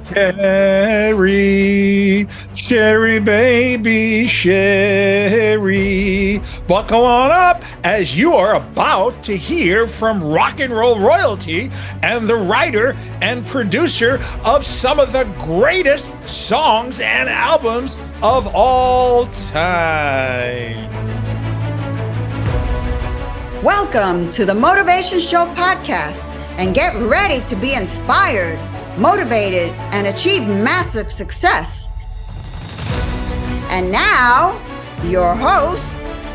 Sherry, Sherry baby, Sherry. Buckle on up as you are about to hear from rock and roll royalty and the writer and producer of some of the greatest songs and albums of all time. Welcome to the Motivation Show podcast, and get ready to be inspired, motivated, and achieve massive success. And now, your host,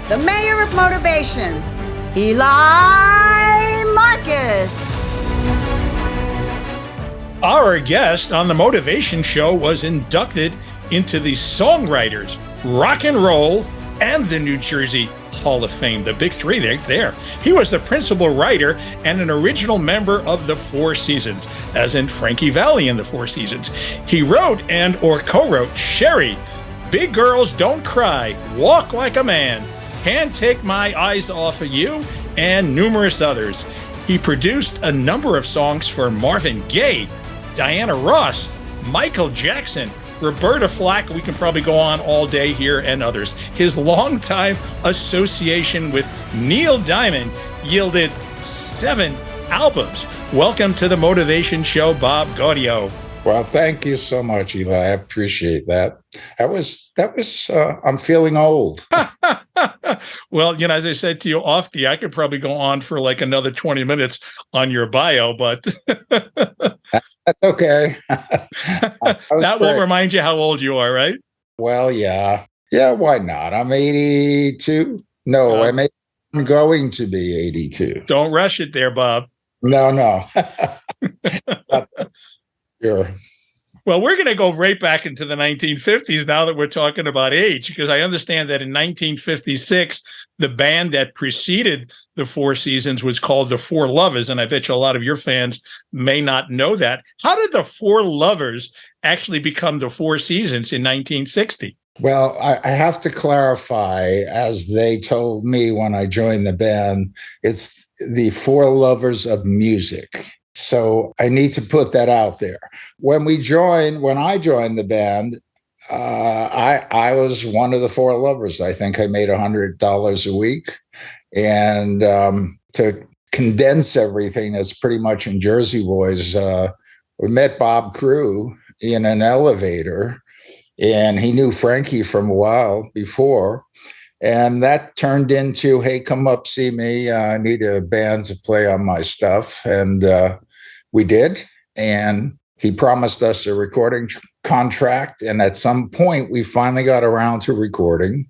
the mayor of motivation, Eli Marcus. Our guest on the Motivation Show was inducted into the Songwriters, Rock and Roll, and the New Jersey Hall of Fame, the big three there. He was the principal writer and an original member of the Four Seasons, as in Frankie Valli in the Four Seasons. He wrote and or co-wrote Sherry, Big Girls Don't Cry, Walk Like a Man, Can't Take My Eyes Off of You, and numerous others. He produced a number of songs for Marvin Gaye, Diana Ross, Michael Jackson, Roberta Flack, we can probably go on all day here, and others. His longtime association with Neil Diamond yielded 7 albums. Welcome to the Motivation Show, Bob Gaudio. Well, thank you so much, Eli. I appreciate that. That was. I'm feeling old. Well, as I said to you off the, I could probably go on for like another 20 minutes on your bio, but that's okay. That won't remind you how old you are, right? Well, yeah. Why not? I'm 82. No, I'm going to be 82. Don't rush it there, Bob. No. Sure. Well, we're going to go right back into the 1950s now that we're talking about age, because I understand that in 1956, the band that preceded the Four Seasons was called the Four Lovers, and I bet you a lot of your fans may not know that. How did the Four Lovers actually become the Four Seasons in 1960? Well, I have to clarify, as they told me when I joined the band, it's the Four Lovers of Music. So I need to put that out there. When I joined the band, I was one of the Four Lovers. I think I made $100 a week. And to condense everything, that's pretty much in Jersey Boys. We met Bob Crew in an elevator, and he knew Frankie from a while before. And that turned into, hey, come up, see me. I need a band to play on my stuff. And we did. And he promised us a recording contract. And at some point, we finally got around to recording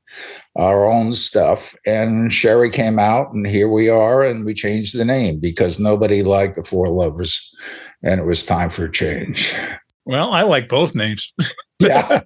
our own stuff. And Sherry came out, and here we are. And we changed the name because nobody liked the Four Lovers. And it was time for a change. Well, I like both names. Yeah.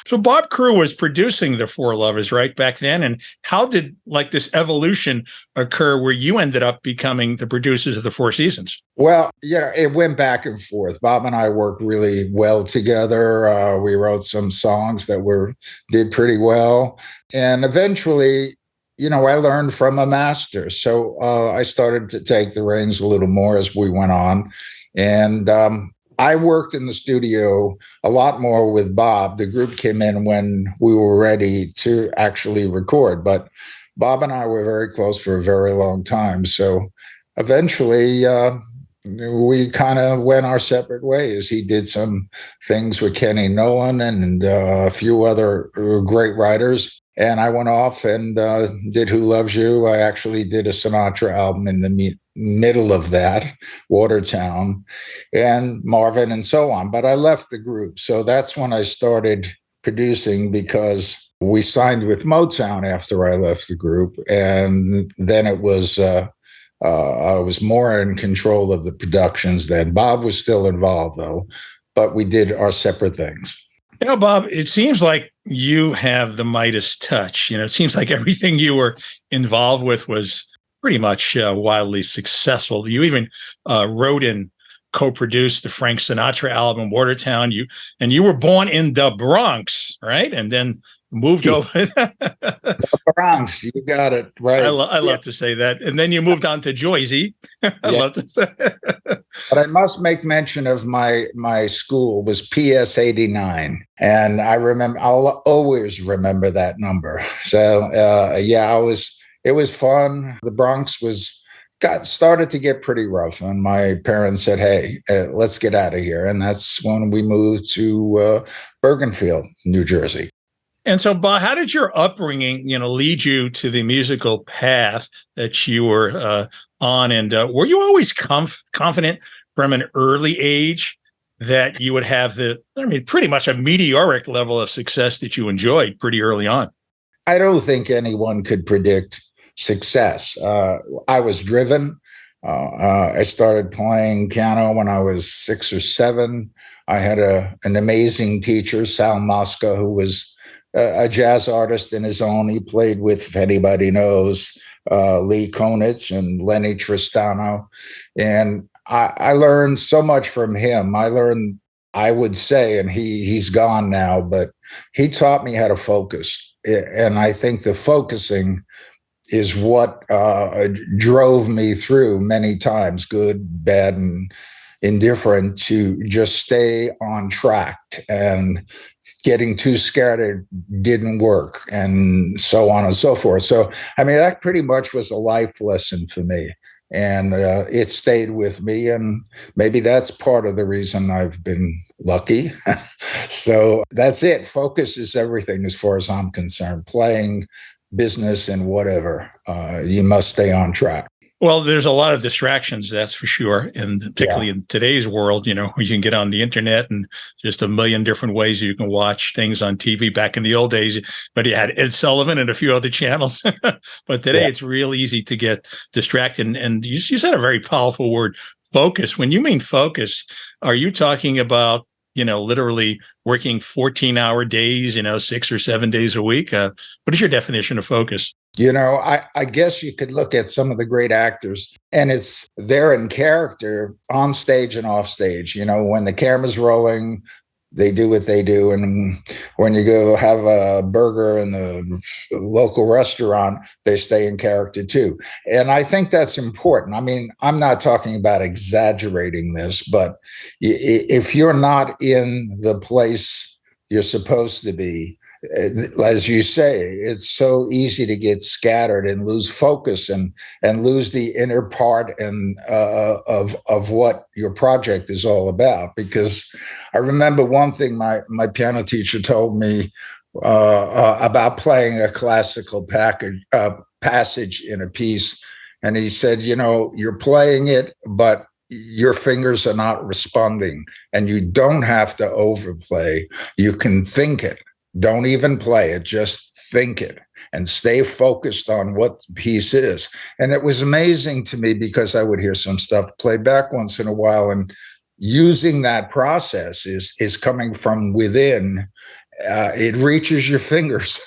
So Bob Crew was producing the Four Lovers right back then. And how did this evolution occur where you ended up becoming the producers of the Four Seasons? Well, it went back and forth. Bob and I worked really well together. We wrote some songs that did pretty well. And eventually, I learned from a master. So I started to take the reins a little more as we went on. And I worked in the studio a lot more with Bob. The group came in when we were ready to actually record, but Bob and I were very close for a very long time. So eventually we kind of went our separate ways. He did some things with Kenny Nolan and a few other great writers. And I went off and did Who Loves You. I actually did a Sinatra album in the middle of that, Watertown, and Marvin and so on. But I left the group. So that's when I started producing, because we signed with Motown after I left the group. And then it was, I was more in control of the productions then. Bob was still involved, though, but we did our separate things. Bob, it seems like you have the Midas touch. It seems like everything you were involved with was pretty much wildly successful. You even wrote and co-produced the Frank Sinatra album, Watertown. You were born in the Bronx, right? And then moved over. The Bronx, you got it right. I love to say that. And then you moved on to Jersey. I love to say. But I must make mention of my school was PS 89, and I'll always remember that number. So it was fun. The Bronx started to get pretty rough, and my parents said, "Hey, let's get out of here," and that's when we moved to Bergenfield, New Jersey. And so, Bob, how did your upbringing, lead you to the musical path that you were on? And were you always confident from an early age that you would have pretty much a meteoric level of success that you enjoyed pretty early on? I don't think anyone could predict success. I was driven. I started playing piano when I was 6 or 7. I had an amazing teacher, Sal Mosca, who was a jazz artist in his own. He played with, if anybody knows, Lee Konitz and Lenny Tristano. And I learned so much from him. I would say, and he's gone now, but he taught me how to focus. And I think the focusing is what drove me through many times, good, bad, and indifferent, to just stay on track. And getting too scared, it didn't work, and so on and so forth. So, that pretty much was a life lesson for me. And it stayed with me. And maybe that's part of the reason I've been lucky. So that's it. Focus is everything as far as I'm concerned. Playing, business, and whatever. You must stay on track. Well, there's a lot of distractions, that's for sure. And particularly in today's world, you can get on the internet and just a million different ways you can watch things on TV. Back in the old days, but you had Ed Sullivan and a few other channels. But today it's real easy to get distracted. And you said a very powerful word, focus. When you mean focus, are you talking about, literally working 14-hour days, 6 or 7 days a week? What is your definition of focus? I guess you could look at some of the great actors, and they're in character on stage and off stage. When the camera's rolling, they do what they do. And when you go have a burger in the local restaurant, they stay in character too. And I think that's important. I'm not talking about exaggerating this, but if you're not in the place you're supposed to be, as you say, it's so easy to get scattered and lose focus and lose the inner part and of what your project is all about. Because I remember one thing my piano teacher told me about playing a classical passage in a piece, and he said, you're playing it, but your fingers are not responding, and you don't have to overplay. You can think it. Don't even play it, just think it and stay focused on what the piece is. And it was amazing to me because I would hear some stuff play back once in a while, and using that process is coming from within. It reaches your fingers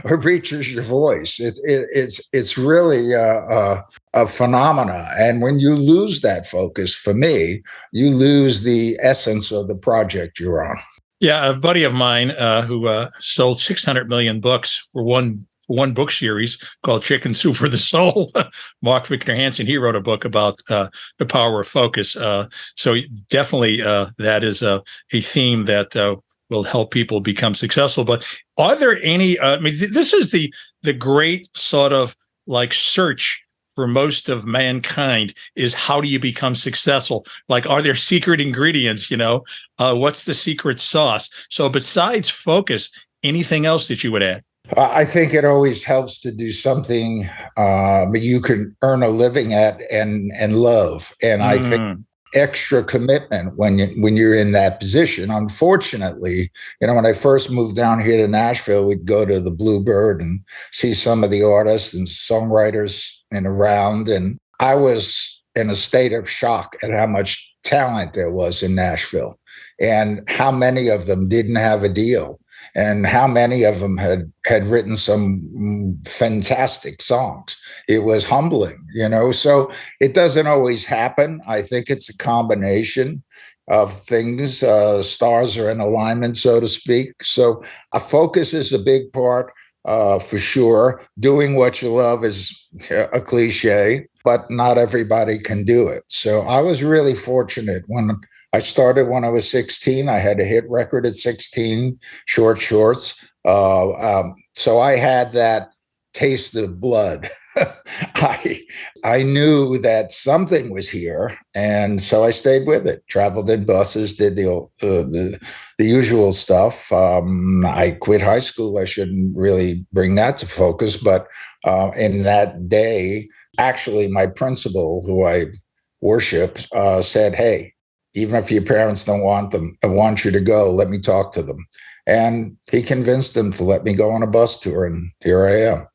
or reaches your voice. It's really a phenomena. And when you lose that focus, for me, you lose the essence of the project you're on. Yeah, a buddy of mine who sold 600 million books for one book series called Chicken Soup for the Soul, Mark Victor Hansen, he wrote a book about the power of focus. So definitely that is a theme that will help people become successful. But are there any, this is the great sort of like search for most of mankind, is how do you become successful? Like, are there secret ingredients? What's the secret sauce? So besides focus, anything else that you would add? I think it always helps to do something you can earn a living at and love. And I think extra commitment when you're in that position. Unfortunately, when I first moved down here to Nashville, we'd go to the Bluebird and see some of the artists and songwriters and around. And I was in a state of shock at how much talent there was in Nashville and how many of them didn't have a deal and how many of them had written some fantastic songs. It was humbling, so it doesn't always happen. I think it's a combination of things. Stars are in alignment, so to speak. So a focus is a big part. for sure. Doing what you love is a cliche, but not everybody can do it. So I was really fortunate when I started when I was 16. I had a hit record at 16, Short Shorts. So I had that taste of blood. I knew that something was here, and so I stayed with it. Traveled in buses, did the usual stuff. I quit high school. I shouldn't really bring that to focus, but in that day, actually, my principal, who I worship, said, "Hey, even if your parents don't want them, I want you to go. Let me talk to them." And he convinced them to let me go on a bus tour, and here I am.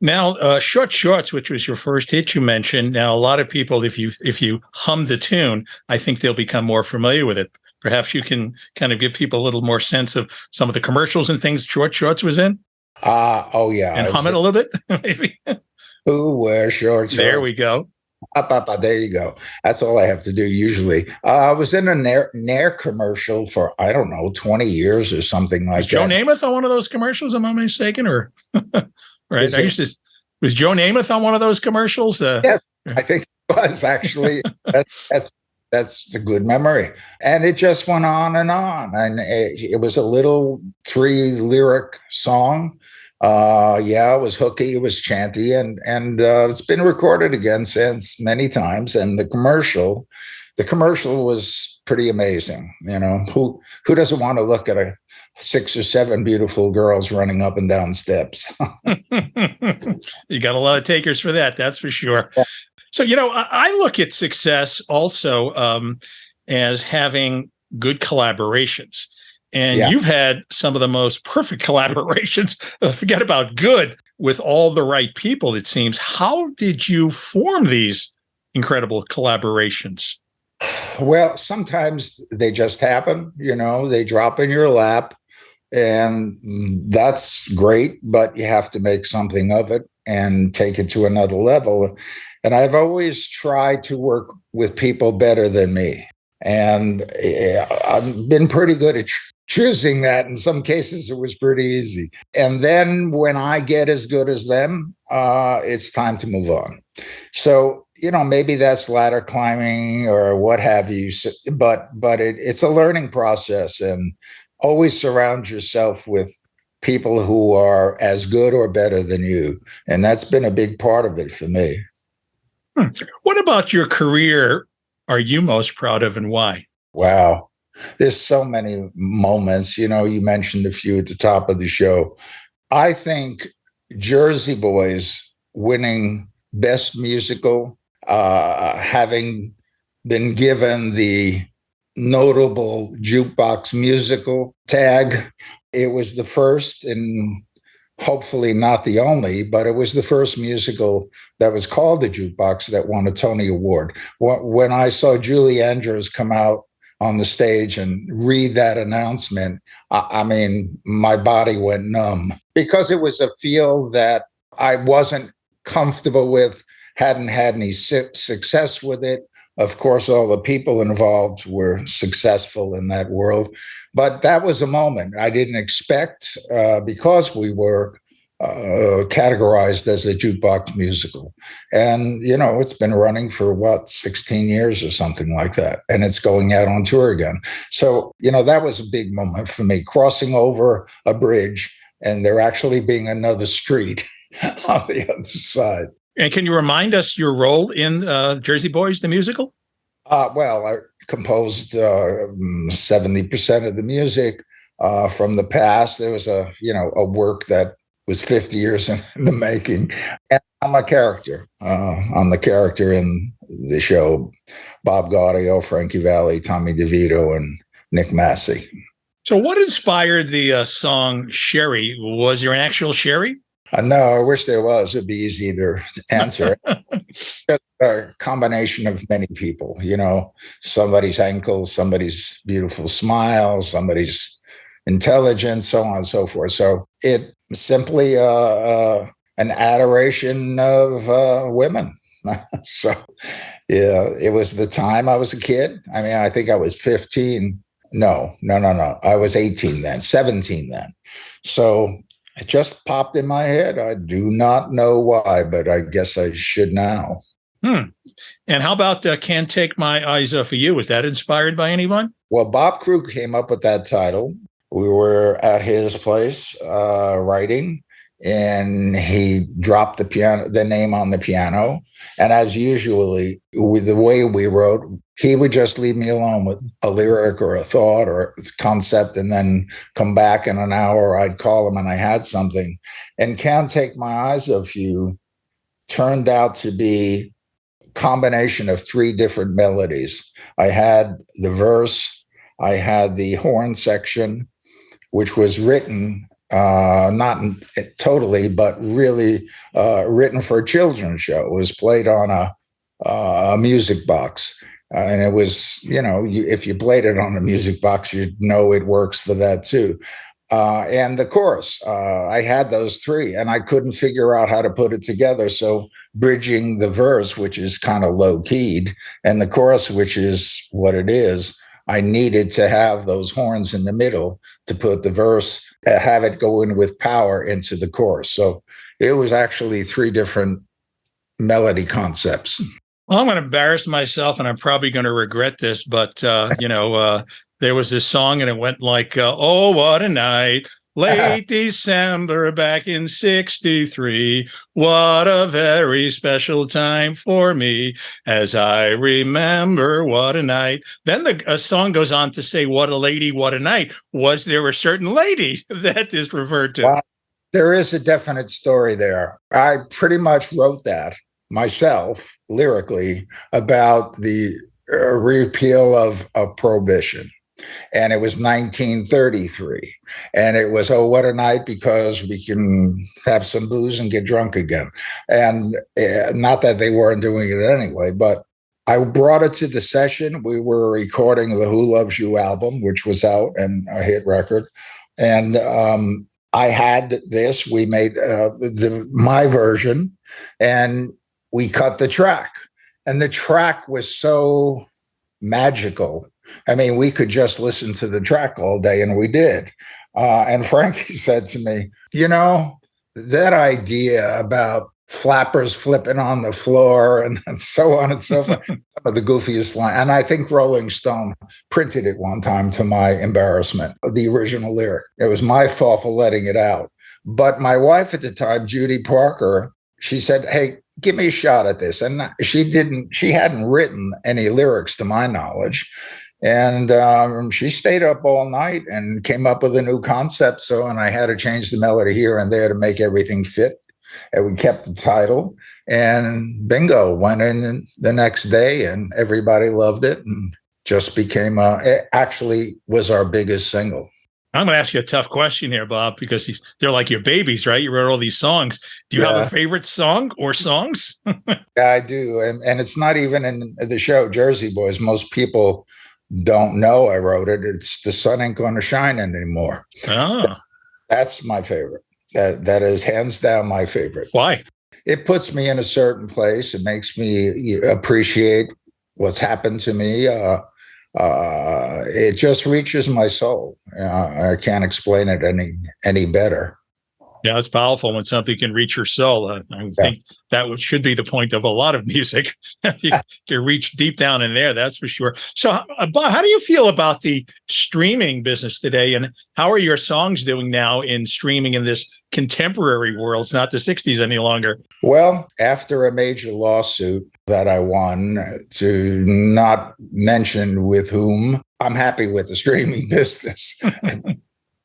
Now, Short Shorts, which was your first hit you mentioned. Now, a lot of people, if you hum the tune, I think they'll become more familiar with it. Perhaps you can kind of give people a little more sense of some of the commercials and things Short Shorts was in. Oh yeah, and hum it a little bit, maybe. Who wears short shorts? There we go. There you go. That's all I have to do usually. I was in a Nair commercial for, I don't know, 20 years or something like that. Was Joe Namath on one of those commercials? Am I mistaken? Or right? Was Joe Namath on one of those commercials? Yes, I think it was actually. That's a good memory. And it just went on. And it was a little 3-lyric song. It was hooky, it was chanty, and it's been recorded again since many times. And the commercial was pretty amazing. You know, who doesn't want to look at 6 or 7 beautiful girls running up and down steps? You got a lot of takers for that, that's for sure. Yeah. So, I look at success also as having good collaborations. And you've had some of the most perfect collaborations, forget about good, with all the right people, it seems. How did you form these incredible collaborations? Well, sometimes they just happen, they drop in your lap, and that's great, but you have to make something of it and take it to another level. And I've always tried to work with people better than me. And I've been pretty good at choosing that. In some cases, it was pretty easy. And then when I get as good as them, it's time to move on. So, maybe that's ladder climbing or what have you. But it's a learning process, and always surround yourself with people who are as good or better than you. And that's been a big part of it for me. What about your career are you most proud of, and why? Wow. There's so many moments. You mentioned a few at the top of the show. I think Jersey Boys winning Best Musical, having been given the notable jukebox musical tag, it was the first and hopefully not the only, but it was the first musical that was called a jukebox that won a Tony Award. When I saw Julie Andrews come out on the stage and read that announcement, I mean, my body went numb, because it was a field that I wasn't comfortable with, hadn't had any success with it. Of course, all the people involved were successful in that world, but that was a moment I didn't expect, because we were categorized as a jukebox musical. And, it's been running for 16 years or something like that. And it's going out on tour again. So, that was a big moment for me, crossing over a bridge and there actually being another street on the other side. And can you remind us your role in Jersey Boys, the musical? Well, I composed 70% of the music from the past. There was a work that was 50 years in the making. And I'm a character. I'm the character in the show. Bob Gaudio, Frankie, Valli, Tommy DeVito, and Nick Massey. So what inspired the song Sherry? Was there an actual Sherry? No, I wish there was. It'd be easy to answer. Just a combination of many people, somebody's ankle, somebody's beautiful smile, somebody's intelligence, so on and so forth. So it simply an adoration of women. So, yeah, it was the time I was a kid. I mean, I think I was 15. No. I was 18 then, 17 then. So It just popped in my head. I do not know why, but I guess I should now. And how about Can't Take My Eyes Off of You? Was that inspired by anyone? Well, Bob Crew came up with that title. We were at his place writing, and he dropped the name on the piano. And as usually, with the way we wrote, he would just leave me alone with a lyric or a thought or a concept, and then come back in an hour. I'd call him and I had something. And Can't Take My Eyes Off You turned out to be a combination of three different melodies. I had the verse, I had the horn section, which was written not totally, but really written for a children's show. It was played on a music box. And it was, if you played it on a music box, you'd know it works for that too. And the chorus, I had those three, and I couldn't figure out how to put it together. So bridging the verse, which is kind of low keyed, and the chorus, which is what it is, I needed to have those horns in the middle to put the verse, have it go in with power into the chorus. So it was actually three different melody concepts. Well, I'm going to embarrass myself, and I'm probably going to regret this, but, there was this song, and it went like, oh, what a night, late December back in 63. What a very special time for me, as I remember, what a night. Then a song goes on to say, what a lady, what a night. Was there a certain lady that is referred to? Well, there is a definite story there. I pretty much wrote that myself lyrically about the repeal of prohibition. And it was 1933. And it was, oh, what a night, because we can have some booze and get drunk again. And not that they weren't doing it anyway, but I brought it to the session. We were recording the Who Loves You album, which was out and a hit record. And I had this. We made my version, and we cut the track. And the track was so magical. I mean, we could just listen to the track all day, and we did. And Frankie said to me, that idea about flappers flipping on the floor and so on and so forth, some of the goofiest line. And I think Rolling Stone printed it one time, to my embarrassment, the original lyric. It was my fault for letting it out. But my wife at the time, Judy Parker, she said, hey, give me a shot at this. And she hadn't written any lyrics to my knowledge. And she stayed up all night and came up with a new concept. And I had to change the melody here and there to make everything fit. And we kept the title, and bingo, went in the next day, and everybody loved it, and just became, it actually was our biggest single. I'm going to ask you a tough question here, Bob, because they're like your babies, right? You wrote all these songs. Do you have a favorite song or songs? Yeah, I do. And it's not even in the show Jersey Boys. Most people don't know I wrote it. It's The Sun Ain't Gonna Shine Anymore. Oh. That's my favorite. That is hands down my favorite. Why? It puts me in a certain place. It makes me appreciate what's happened to me. It just reaches my soul. I can't explain it any better. Yeah, it's powerful when something can reach your soul. I think that should be the point of a lot of music. You can reach deep down in there, that's for sure. So, Bob, how do you feel about the streaming business today, and how are your songs doing now in streaming in this contemporary world? It's not the 60s any longer. Well, after a major lawsuit that I won, to not mention with whom, I'm happy with the streaming business.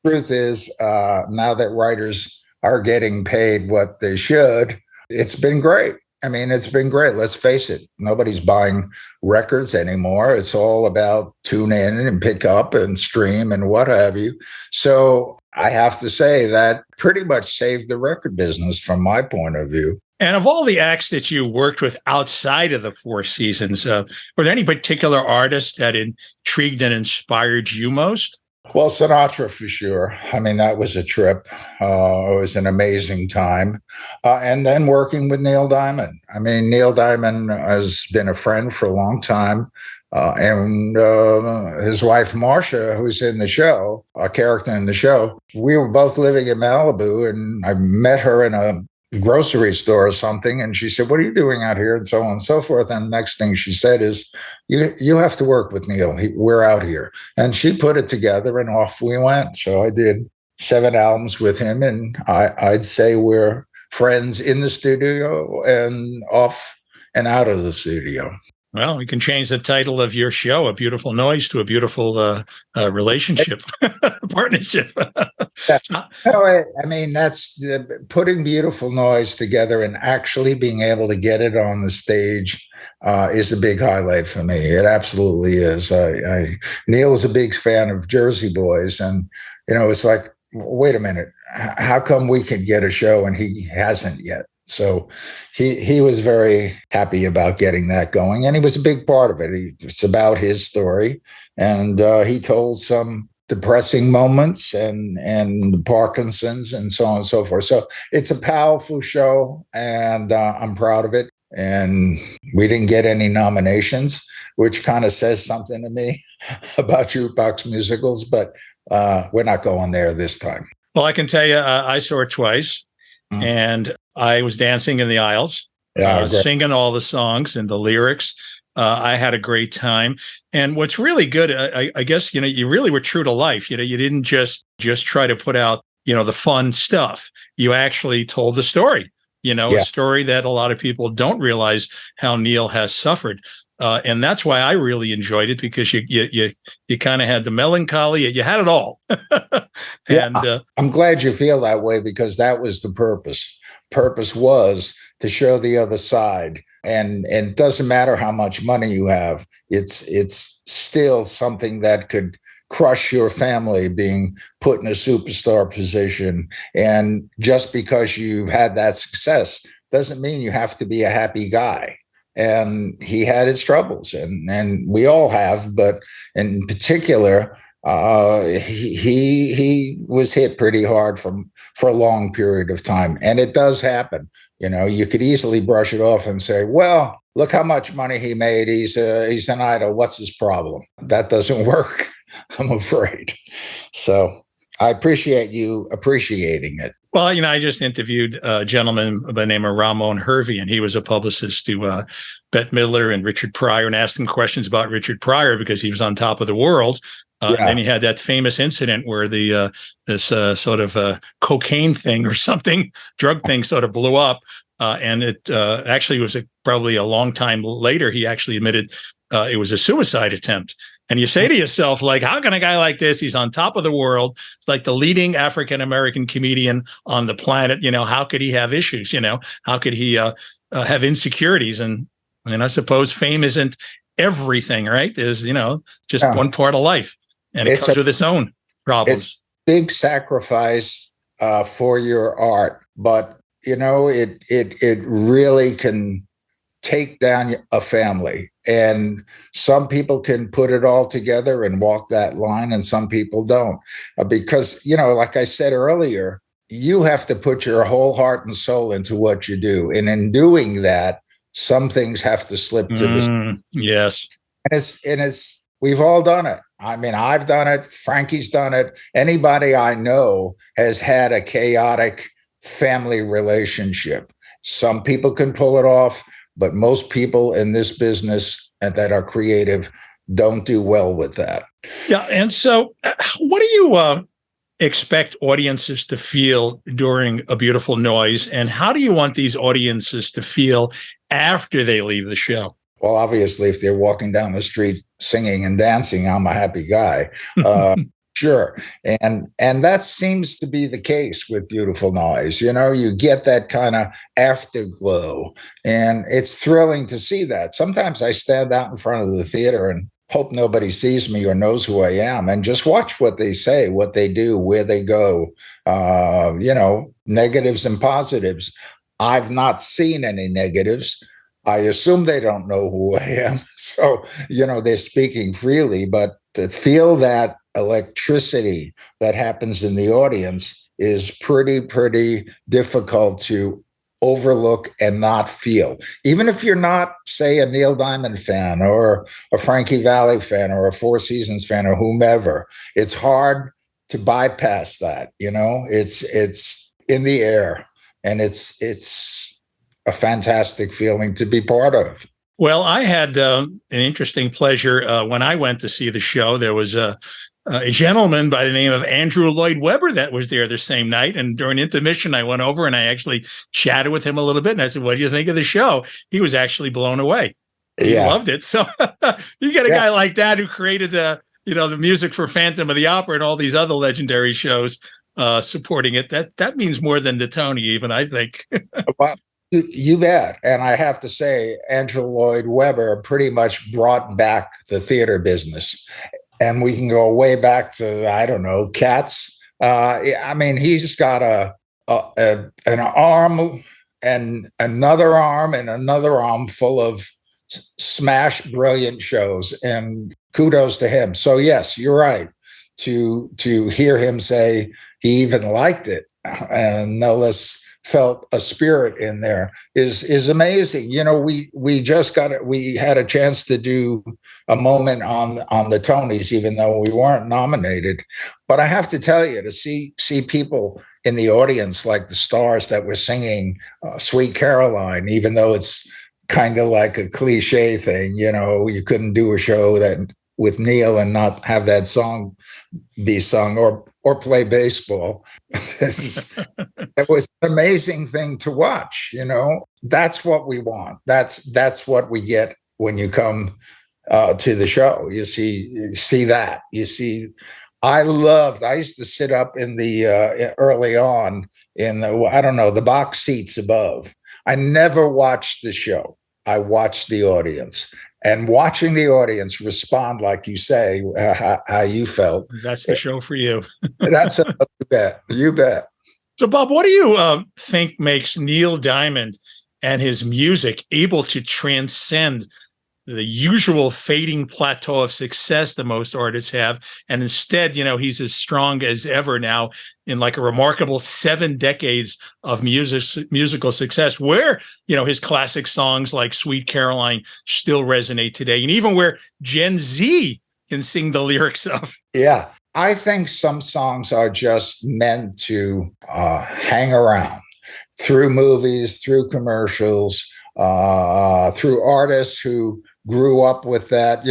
Truth is, now that writers are getting paid what they should, it's been great. I mean, it's been great. Let's face it. Nobody's buying records anymore. It's all about tune in and pick up and stream and what have you. So I have to say that pretty much saved the record business from my point of view. And of all the acts that you worked with outside of the Four Seasons, were there any particular artists that intrigued and inspired you most? Well, Sinatra for sure. I mean, that was a trip. It was an amazing time. And then working with Neil Diamond. I mean, Neil Diamond has been a friend for a long time. and his wife, Marcia, who's in the show, a character in the show, we were both living in Malibu, and I met her in a grocery store or something. And she said, "What are you doing out here?" And so on and so forth. And the next thing she said is, you have to work with Neil. We're out here. And she put it together, and off we went. So I did 7 albums with him. And I'd say we're friends in the studio and off and out of the studio. Well, we can change the title of your show, A Beautiful Noise, to A Beautiful Relationship, Partnership. I mean, that's putting Beautiful Noise together and actually being able to get it on the stage is a big highlight for me. It absolutely is. Neil is a big fan of Jersey Boys, and, it's like, wait a minute, how come we could get a show and he hasn't yet? So he was very happy about getting that going, and he was a big part of it. It's about his story, and he told some depressing moments and Parkinson's and so on and so forth. So it's a powerful show, and I'm proud of it. And we didn't get any nominations, which kind of says something to me about jukebox musicals, but we're not going there this time. Well, I can tell you, I saw it twice, and I was dancing in the aisles, singing all the songs and the lyrics. I had a great time. And what's really good, I guess, you really were true to life. You didn't just try to put out, the fun stuff. You actually told the story, a story that a lot of people don't realize how Neil has suffered. And that's why I really enjoyed it, because you kind of had the melancholy, you had it all. And I'm glad you feel that way, because that was the purpose. Purpose was to show the other side. And it doesn't matter how much money you have. It's still something that could crush your family, being put in a superstar position. And just because you've had that success doesn't mean you have to be a happy guy. And he had his troubles, and we all have, but in particular, he was hit pretty hard for a long period of time. And it does happen. You could easily brush it off and say, well, look how much money he made. He's an idol. What's his problem? That doesn't work, I'm afraid. So I appreciate you appreciating it. Well, I just interviewed a gentleman by the name of Ramon Hervey, and he was a publicist to Bette Midler and Richard Pryor, and asked him questions about Richard Pryor because he was on top of the world. And then he had that famous incident where this sort of cocaine thing or something, drug thing, sort of blew up. And it actually was probably a long time later, he actually admitted it was a suicide attempt. And you say to yourself, like, how can a guy like this, he's on top of the world, it's like the leading African-American comedian on the planet, how could he have issues? How could he have insecurities? And I suppose fame isn't everything, right? There's, just one part of life, and it comes with its own problems. It's big sacrifice for your art, but it really can take down a family. And some people can put it all together and walk that line, and some people don't. Because, like I said earlier, you have to put your whole heart and soul into what you do. And in doing that, some things have to slip to the side. Yes. And it's we've all done it. I mean, I've done it. Frankie's done it. Anybody I know has had a chaotic family relationship. Some people can pull it off, but most people in this business and that are creative don't do well with that. Yeah. And so what do you expect audiences to feel during A Beautiful Noise? And how do you want these audiences to feel after they leave the show? Well, obviously, if they're walking down the street singing and dancing, I'm a happy guy. Sure. And that seems to be the case with Beautiful Noise. You get that kind of afterglow, and it's thrilling to see that. Sometimes I stand out in front of the theater and hope nobody sees me or knows who I am, and just watch what they say, what they do, where they go, negatives and positives. I've not seen any negatives. I assume they don't know who I am. So, they're speaking freely, but to feel that electricity that happens in the audience is pretty difficult to overlook and not feel. Even if you're not, say, a Neil Diamond fan or a Frankie Valli fan or a Four Seasons fan or whomever, it's hard to bypass that. It's in the air, and it's a fantastic feeling to be part of. Well, I had an interesting pleasure when I went to see the show. There was a gentleman by the name of Andrew Lloyd Webber that was there the same night. And during intermission, I went over and I actually chatted with him a little bit. And I said, "What do you think of the show?" He was actually blown away. He loved it. So you get a guy like that who created the music for Phantom of the Opera and all these other legendary shows supporting it. That means more than the Tony, even, I think. Well, you bet. And I have to say, Andrew Lloyd Webber pretty much brought back the theater business. And we can go way back to, I don't know, Cats. I mean, he's got an arm and another arm full of smash brilliant shows. And kudos to him. So yes, you're right. To hear him say he even liked it, and no less felt a spirit in there is amazing. We had a chance to do a moment on the Tonys, even though we weren't nominated. But I have to tell you, to see people in the audience like the stars that were singing Sweet Caroline, even though it's kind of like a cliche thing, you couldn't do a show that with Neil and not have that song be sung or play baseball. It was an amazing thing to watch. That's what we want. That's what we get when you come to the show. You see that. You see, I used to sit up in the early on in the box seats above. I never watched the show. I watched the audience. And watching the audience respond, like you say, how you felt. That's the show for you. You bet. So, Bob, what do you think makes Neil Diamond and his music able to transcend the usual fading plateau of success that most artists have? And instead, he's as strong as ever now in like a remarkable 7 decades of musical success, where, his classic songs like Sweet Caroline still resonate today. And even where Gen Z can sing the lyrics of. Yeah. I think some songs are just meant to hang around through movies, through commercials, through artists who grew up with that.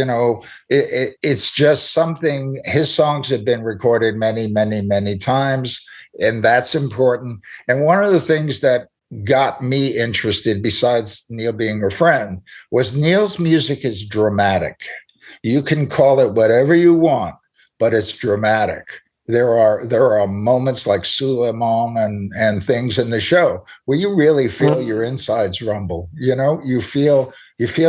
It's just something. His songs have been recorded many, many, many times, and that's important. And one of the things that got me interested, besides Neil being a friend, was Neil's music is dramatic. You can call it whatever you want, but it's dramatic. There are moments like Suleiman and things in the show where you really feel your insides rumble. You feel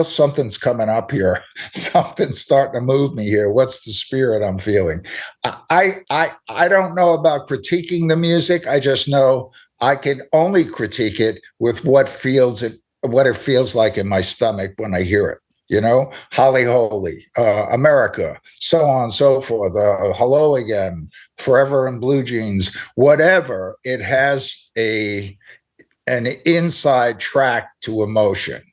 something's coming up here. Something's starting to move me here. What's the spirit I'm feeling? I don't know about critiquing the music. I just know I can only critique it with what it feels like in my stomach when I hear it. Holly Holy, America, so on and so forth, Hello Again, Forever in Blue Jeans, whatever. It has an inside track to emotion.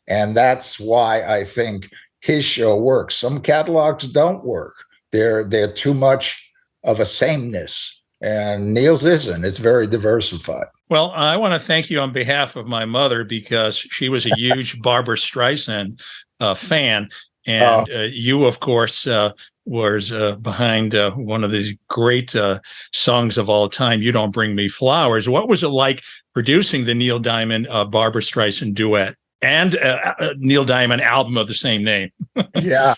And that's why I think his show works. Some catalogs don't work. They're too much of a sameness. And Neil's isn't. It's very diversified. Well, I want to thank you on behalf of my mother, because she was a huge Barbra Streisand fan, and you, of course, was behind one of the great songs of all time, "You Don't Bring Me Flowers." What was it like producing the Neil Diamond Barbra Streisand duet and Neil Diamond album of the same name? Yeah.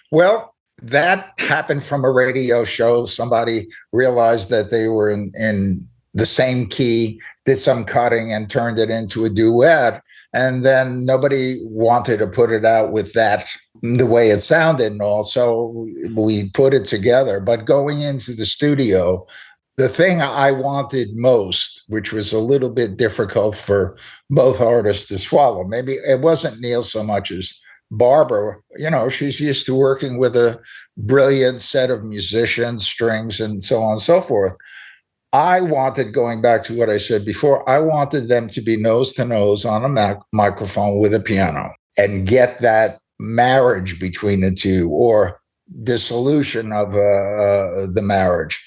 Well, that happened from a radio show. Somebody realized that they were in the same key, did some cutting, and turned it into a duet. And then nobody wanted to put it out with that, the way it sounded and all. So we put it together. But going into the studio, the thing I wanted most, which was a little bit difficult for both artists to swallow, maybe it wasn't Neil so much as Barbra. She's used to working with a brilliant set of musicians, strings, and so on and so forth. I wanted, going back to what I said before, I wanted them to be nose to nose on a microphone with a piano and get that marriage between the two, or dissolution of the marriage.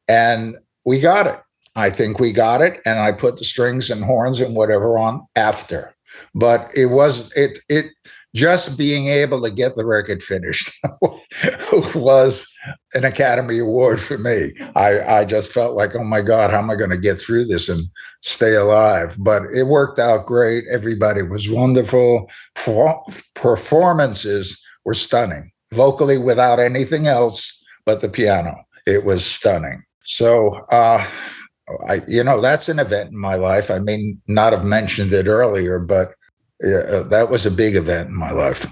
And we got it. I think we got it. And I put the strings and horns and whatever on after. But it just being able to get the record finished was an Academy Award for me. I just felt like, oh my God, how am I going to get through this and stay alive? But it worked out great. Everybody was wonderful. Performances were stunning, vocally without anything else but the piano. It was stunning. So, that's an event in my life. I may not have mentioned it earlier, but that was a big event in my life.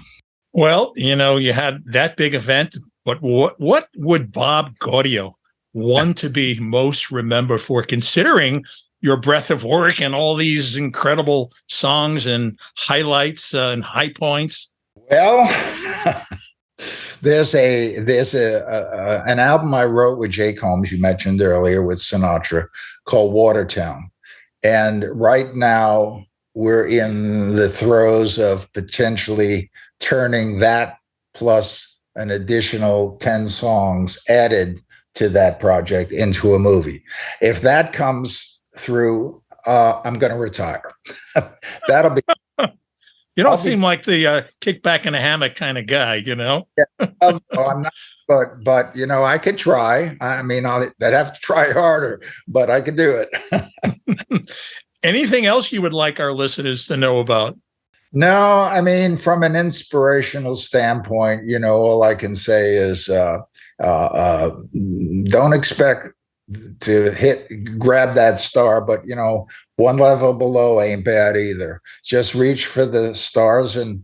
Well, you had that big event, but what would Bob Gaudio want to be most remembered for, considering your breadth of work and all these incredible songs and highlights and high points? Well, there's an album I wrote with Jake Holmes, you mentioned earlier, with Sinatra, called Watertown. And right now, we're in the throes of potentially turning that plus an additional 10 songs added to that project into a movie. If that comes through, I'm going to retire. That'll be. You don't seem like the kick back in a hammock kind of guy, Yeah, I'm not. But I could try. I mean, I'd have to try harder, but I could do it. Anything else you would like our listeners to know about? No, I mean, from an inspirational standpoint, all I can say is don't expect to grab that star, but, one level below ain't bad either. Just reach for the stars and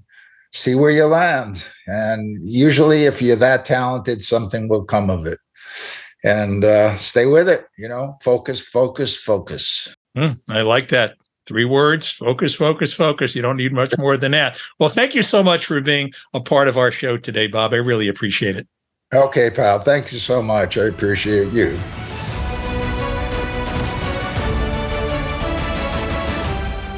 see where you land. And usually if you're that talented, something will come of it. And stay with it, focus, focus, focus. I like that. 3 words: focus, focus, focus. You don't need much more than that. Well, thank you so much for being a part of our show today, Bob. I really appreciate it. Okay, pal. Thank you so much. I appreciate you.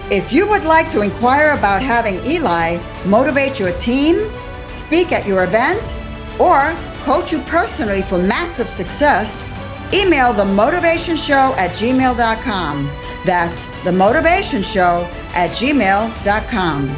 If you would like to inquire about having Eli motivate your team, speak at your event, or coach you personally for massive success, email themotivationshow@gmail.com. That's themotivationshow@gmail.com.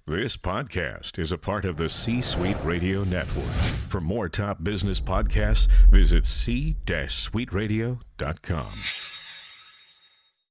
This podcast is a part of the C-Suite Radio Network. For more top business podcasts, visit c-suiteradio.com.